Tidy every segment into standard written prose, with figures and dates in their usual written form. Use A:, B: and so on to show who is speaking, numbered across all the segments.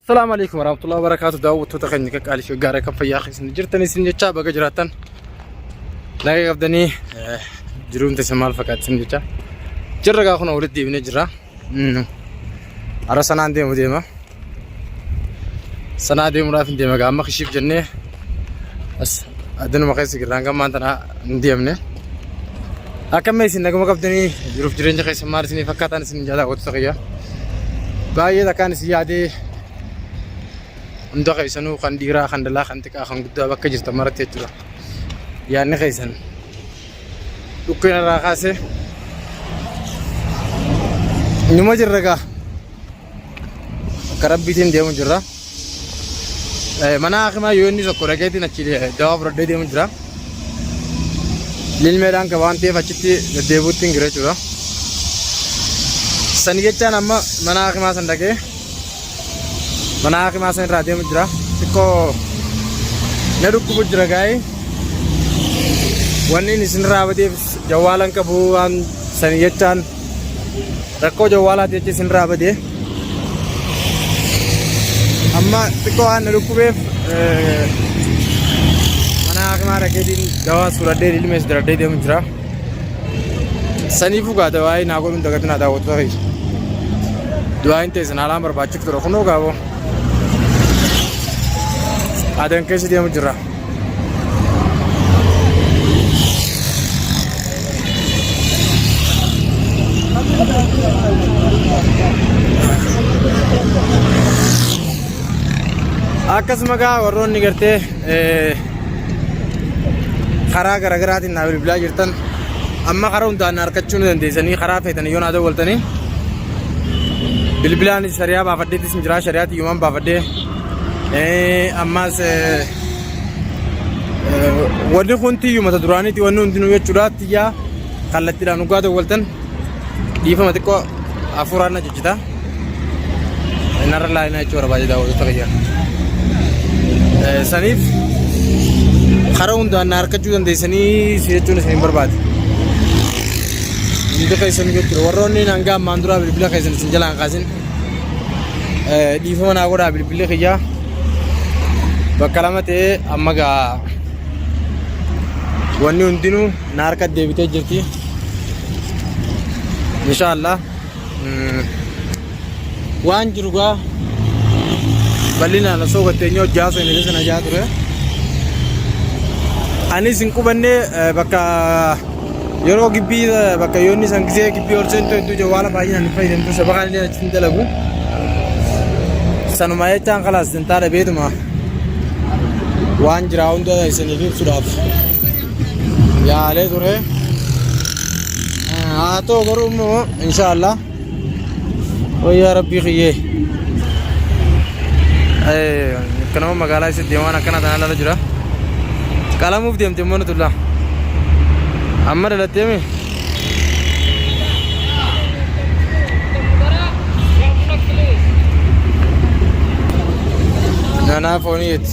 A: السلام عليكم ورحمة الله وبركاته. داوود تخنيك قال شو قاري كف يا أخي سنجرتني سنجتشا بقى جراتن لا يقدني جرون تسمال فقط سنجتشا جرّا أخونا ولدي بنجرا أرى سنة عندي مديمة سنة عندي مرافق ديمة قام خشيف جنة بس أدنى ما قيس كران قام ما أنتنا نديمني أكمل ما يصير نقوم قبضني جروف جرينج قيس مارسني فقط أنا سنجا داوود تخيا باي إذا كان سيادي عندك يسنو خنديرا خندلا خنتك أخن قد بقى جرت مرة تجرا يعني خيسن لكن راقاسه نما جرّا كرب بيتين ديمون جرّا منا آخر ما يوني سكورة كيتي نشيله دوا برد ديمون جرّا للميدان كوانتي فشتي ديبوتين غيره جرّا سنيجتشان أما منا آخر ما سندكه منا آخر ما سند راديو مجرا تكو نرُكّو مجرا كاي واني نسين رابدي جوالان كبوان سنيجتشان ركو جوالا تيجي سين رابدي أما تكو نرُكّو بيف منا آخر ما ركيدين دوا سورة ديري لمس درا ديري مجرا سنيفو كا دواي ناقولون دكتنا داوود تغير دواين تيزن على أمر باتشك تروحنو كابو هذا كيس دي مجرى आकस मगा वरोन निगरते खरा गरगराती नावरी बिला जिरतन अम्मा खरा उन्दा नारकच्चुन दंदे सनी खरा फेतन योना दो बोलतनी बिलबिलानी शरिया बाफड्डे तिस मजरा शरियाती युमान बाफड्डे أماس ودي خنتي يوم تدراني تي ونو ندنو يجورات يا خلتي لانو قادو ولتن ديفا ما تكو أفورانا جدا نرى لا هنا يجورا باجي داو تغيير سنيف خارون دا نارك جودن دي سني سيجون سني برباد ندي كيسن يجور وروني نانغا ماندورا بلبلا كيسن سنجلان قاسن ديفا ما ناقورا بلبلا خيا بكلامته أمّا واني عندينو نارك ديبته جرتي إن شاء الله وان جروجا بلينا نسوق التنيو جاسو إن لسنا جاتره أني سينكو بني بكا يورو كبي بكا يوني سانكسي كبي أورسن تو جوالا باينا نفاي دم تو سباقان لي نشتين تلاقو سنوماية تان خلاص تنتار بيت ما وان جراوند ده يسنيفين سراف يا عليه توره آتو غرومو إن شاء الله ويا ربي خيه كناما مقالة يصير ديوانا كنا تنالا لجرا كلام مفديم تمنو تلا أمر لا تيمي أنا فونيت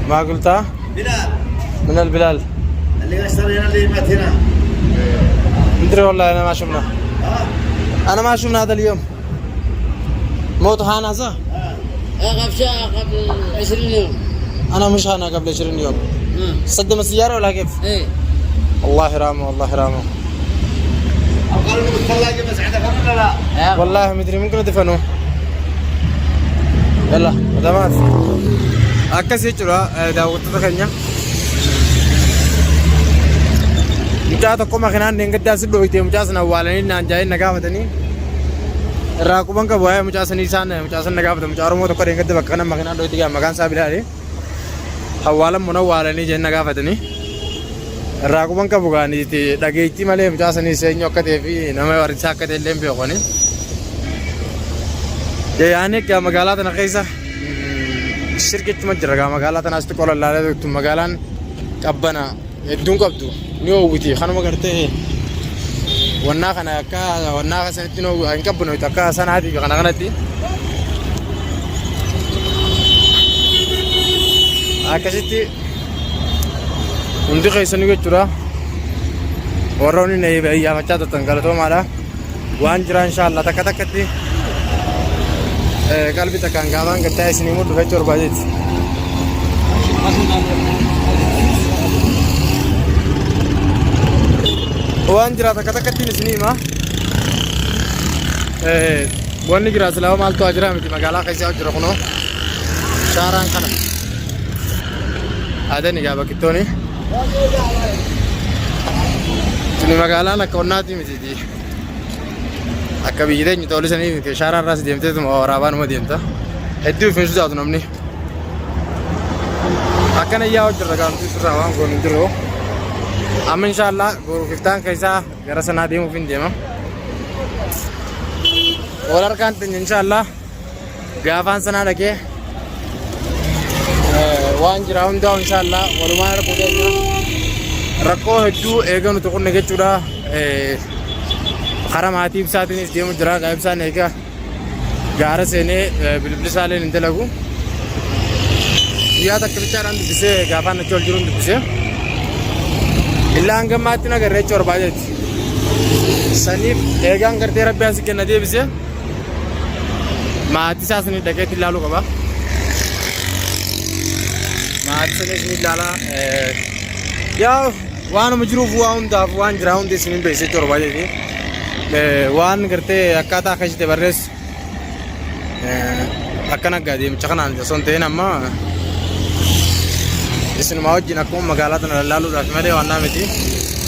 A: ما قلتها؟ بلال من البلال اللي اشتري هنا اللي مات هنا ندري والله انا ما شفنا انا ما شفنا هذا اليوم موت هانا صح؟
B: غفشة قبل 20 يوم
A: انا مش هانا قبل 20 يوم صدم السيارة ولا كيف؟
B: ايه
A: الله يرحمه الله يرحمه
B: قالوا له بالثلاجة بس عندك ولا لا؟
A: والله مدري ممكن دفنوه يلا ودمات أكاسي جرا داوود تخنيا مجاز تقوم خنان نينغ داس دويتي مجاز نوالني نانجاي نغافتني راكوبان كبويا مجاز نيسان مجاز نغافت مجارمو تو كرينغ دبا كنا مخنا دويتي مكان سابيلاري حوالا منوالني جن نغافتني راكوبان كبوغاني تي دغيتي مالي مجاز نيسي نيوكتي في نما ورساكتي لم بيغوني يعني كا مقالات نقيسه شركة مجرى مقالات ناس تقول الله لا دكتور مقالان كبنا يدون كبدو نيو ويتي خانو مقرته ونا خنا كا ونا سنتينو انك بنو تكا سنادي خنا غنتي اكشتي عندي خيسني جرا وروني ني يا بچا تنقلتو مالا وان جرا ان شاء الله تكتكتي qalbii takkaan gaafaan gaddaa isinii muddu fechuu barbaadeeti. Waan jiraata akka takkattiin isinii hima. Wanni jira silaa maaltu jira miti magaalaa keessa jira kunoo shaaraan kana. Adan egaa bakkittooni. Tuni magaalaan akka onnaati miti. Akka biyyi teenya toolisanii miti shaaraan irraas deemteetuma waraabaan deemta. Hedduu fi taatu namni. Akkana yaa hojirra gaantuu sirraa waan goonu hin jiru. Amma inshallah gurgurtaan keessaa gara sanaa deemuuf hin deema. Wal argaan teenya inshallah gaafaan sanaa dhaqee waan jira hundaa inshallah walumaan arguu deemna. Rakkoo hedduu eeganu tuqunne jechuudha. Karaa maatii ibsaatiinis deemu jira. Ibsaan eegaa gaara seenee bilbilisaaleen hin dalagu. Guyyaa takka bichaadhaan dubbisee gaafaan achi ol jiruun dubbisee. Illaan gammaatti nagarree jechuudha barbaadeeti. Saniif eegaan gartee rabbi asii kenna deebisee maatii isaas ni dhaqeetti ilaaluu qaba. Maatii sanis ni ilaala. Yaa waanuma jiruuf waa hundaaf waan jira hundi isin beeksisee jechuudha barbaadeeti. Waan gartee akkaataa akkasitti barreessu akka naggaa deemicha kanaan osoo hin ta'in amma isinuma wajjin akkuma magaalaa tana lallaaluudhaaf malee waan naa miti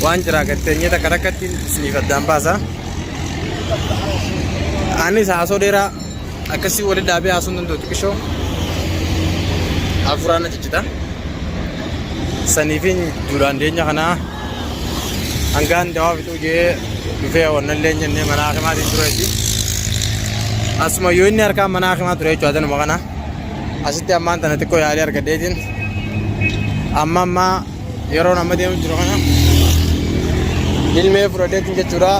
A: waan jira gatteenyee takka takkatti isiniif addaan baasa. Anis haasoo dheeraa akkasii waliin dhaabee haasuu hin danda'u xiqqishoo afuraan achichita. Saniifin duraan deenya kanaa hangaan dawaa fixuu jee dhufee wannallee jennee mana hakimaatiin tureeti. Asuma yoo inni harkaan mana hakimaa ture jechuudha adanuma kana. Asitti ammaan tana xiqqoo yaalii argadheetiin amma yeroo nama deemu jiru kana ilmee fudhadheetiin jechuudha.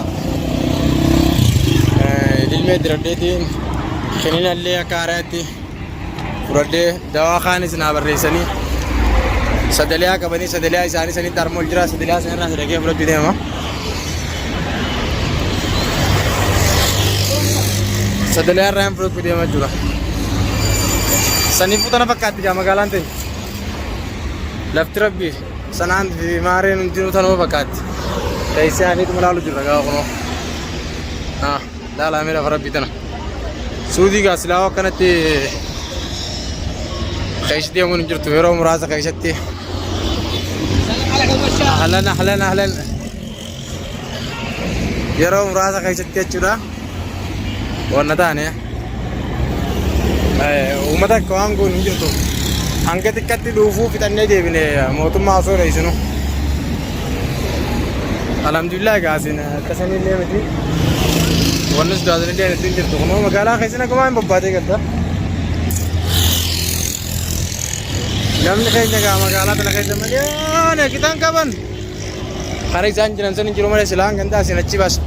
A: Ilmee diradheetiin kiniinallee akka haaraatti fudhadhee dawaa kaanis naa barreessanii sadaliyaa qabanii sadaliyaa isaanii sanitti harmool jira sadaliyaa sanirraa sadaqee fudhachuu deema. Sadaliyaa irraa hin fudhachuu deema jechuudha. Saniifuu tana fakkaatti jaa magaalaan teenya. Lafti rabbii sanaan fi maareen hundinuu tanuma fakkaatti. Teessee aniituma laalu jirra gaafa kunoo. Laalaa lafa rabbii tana. Suudii gaa silaa akkanatti keessa deemuun hin jirtu yeroo muraasa keessatti. Ahlan. Yeroo muraasa keessatti jechuudha. Wanna taane uummata akka waan goonu hin jirtu. Hanga xiqqatti dhuufuu fixannee deebine mootummaa osoo dheessinu. Alhamdulillah gaasin akkasanillee miti. Wanni sodaatanillee hin jirtu. Kunoo magaalaa keessatti akkuma hin bobbaatee galta. Namni keenya gaa magaalaa tana keessa malee kitaan qaban. Karaa isaan jiran sun hin jiru malee silaan gandaa isin achi baasa.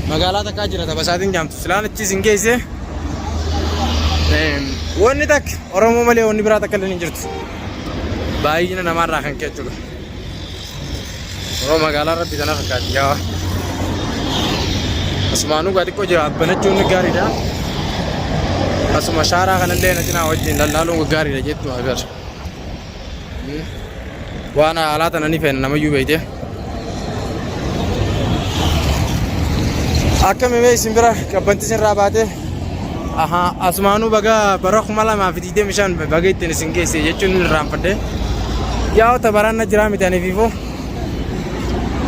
A: Magaalaa takkaa jira tapasaatiin jaamtu silaan achi isin geesse. Wanni takka Oromoo malee wanni biraa takka illee hin jirtu. Baay'ina namaarraa kan jechuudha. Yeroo magaalaa rabbi tana fakkaatti yaa. Asumaanuu gaa xiqqoo jira banachuun gaariidha. Asuma shaaraa kanallee na cinaa wajjin lallaaluun gaariidha jettu agar. Waan haalaa tana ni feena namayyuu beeyte. Akka mee isin bira qabbanti isinirraa baate asumaanuu baga bara 2025 baga ittiin isin geesse jechuun irraanfadhe. Yaa tabaraan na jiraa miti aniififuu.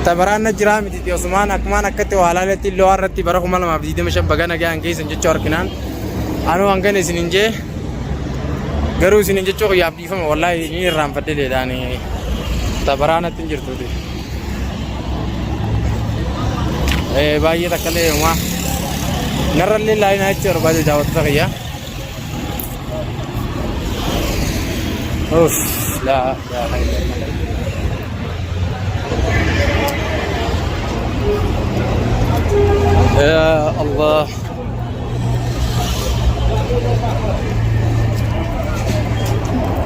A: Tabaraan na jiraa miti osumaan akkumaan akkatti waalaaleetti illee warratti bara 2025 baga nagaan geessan jechuu harkinaan. Anuu hangana isin hin jee garuu isin hin jechuu yaaf dhiifama wallaahi ni irraanfadhe leedhaani tabaraanatti hin jirtuuti. Baay'ee takkalee uumaa narrallee laayinaa jechuudha barbaade daawwattoota kiyyaa. Ya Allah.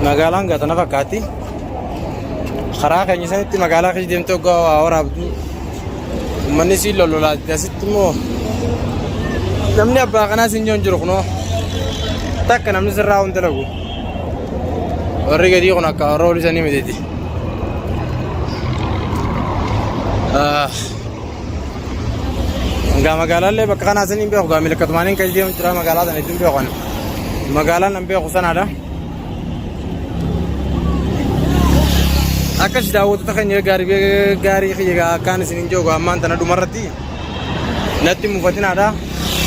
A: Magaalaan gata na fakkaatti. Karaa keenya sanitti magaalaa keessa deemtee waggaa waraabdu. Uummanni si lololaati asitti immoo namni abbaa kanaa sin jiru kunoo takka namni sirraa hun dalagu warri gadii kun akka rool isanii miteeti gaa magaalaallee bakka kanaa saniin beeku gaa milikkatumaaniin kan deemu jira magaalaa sana ittiin beekan magaalaan nan beeku sanaadha akkas daawwattoota keenya gaarii xiyyeegaa akkaan isiniin joogu ammaan tana dhumarratti natti mufatinaadha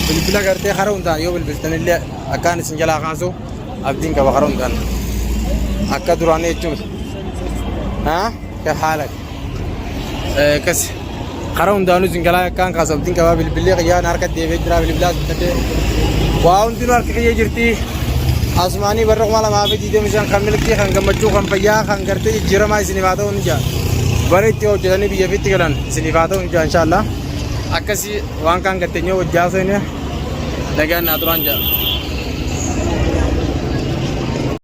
A: bilbila gartee karaa hundaan yoo bilbiltanillee akkaan isin jalaa kaasu abdiin qaba karaa hundaan akka duraan jechuun ka haala kas karaa hundaan isin jalaa akkaan kaasu abdiin qaba bilbillee qiyyaan harka deebee jira bilbilaa bitatee waa hundinuu harka qiyyee jirti asmaanii barra kuma lamaa fi diidamii kan milkii kan gammachuu kan fayyaa kan gartee jijjiiramaa isiniif haa ta'u ni jaa bara itti hojjetanii biyya fitti galan isiniif haa ta'u ni jaa inshaallah akkasii waan kan gatteenyoo wajjaa seene dagaan naa duraan jaa